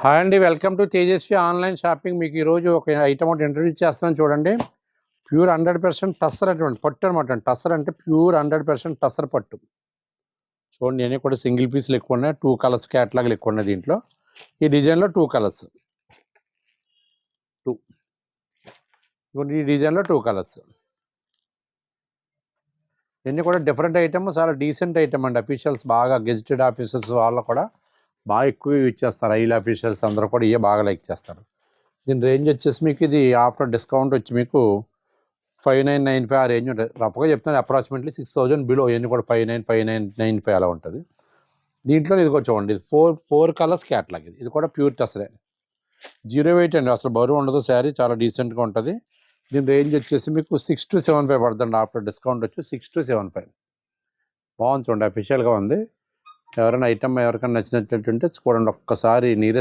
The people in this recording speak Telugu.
హాయ్ అండి. Welcome to Tejasvi online shopping. మీకు ఈరోజు ఒక ఐటమ్ ఒకటి ఇంట్రడ్యూస్ చేస్తున్నాను చూడండి. ప్యూర్ 100% టస్సర్ అటువంటి పట్టు అనమాట. టస్సర్ అంటే ప్యూర్ 100% టస్సర్ పట్టు. చూడండి, నేను కూడా సింగిల్ పీస్లు ఎక్కువ ఉన్నాయి, 2 కలర్స్ క్యాటలాగ్లు ఎక్కువ ఉన్నాయి దీంట్లో. ఈ డిజైన్లో 2 కలర్స్, 2 ఈ డిజైన్లో 2 కలర్స్. ఇవన్నీ కూడా డిఫరెంట్ ఐటమ్, చాలా డీసెంట్ ఐటమ్ అండి. అఫీషియల్స్ బాగా గెజిటెడ్ ఆఫీసర్స్ వాళ్ళు కూడా బాగా ఎక్కువ యూజ్ చేస్తారు. ఐల్ ఆఫీషియల్స్ అందరూ కూడా ఇవే బాగా లైక్ చేస్తారు. దీని రేంజ్ వచ్చేసి మీకు ఇది ఆఫ్టర్ డిస్కౌంట్ వచ్చి మీకు 5995 ఆ రేంజ్ ఉంటుంది. రఫ్గా చెప్తాను, అప్రాక్సిమేట్లీ 6000 బిలో. ఇవన్నీ కూడా 5995 అలా ఉంటుంది. దీంట్లో ఇది కూడా చూడండి, ఇది ఫోర్ కలర్స్ క్యాట్లాగ్. ఇది కూడా ప్యూర్ టసరే, 0 weight అండి. అసలు బరువు ఉండదు, శారీ చాలా డీసెంట్గా ఉంటుంది. దీని రేంజ్ వచ్చేసి మీకు 6275 పడుతుంది. ఆఫ్టర్ డిస్కౌంట్ వచ్చి 6275. బాగుంది చూడండి, అఫీషియల్గా ఉంది. ఎవరైనా ఐటమ్ ఎవరికైనా నచ్చినట్టుంటే చూడండి ఒక్కసారి. నియరెస్ట్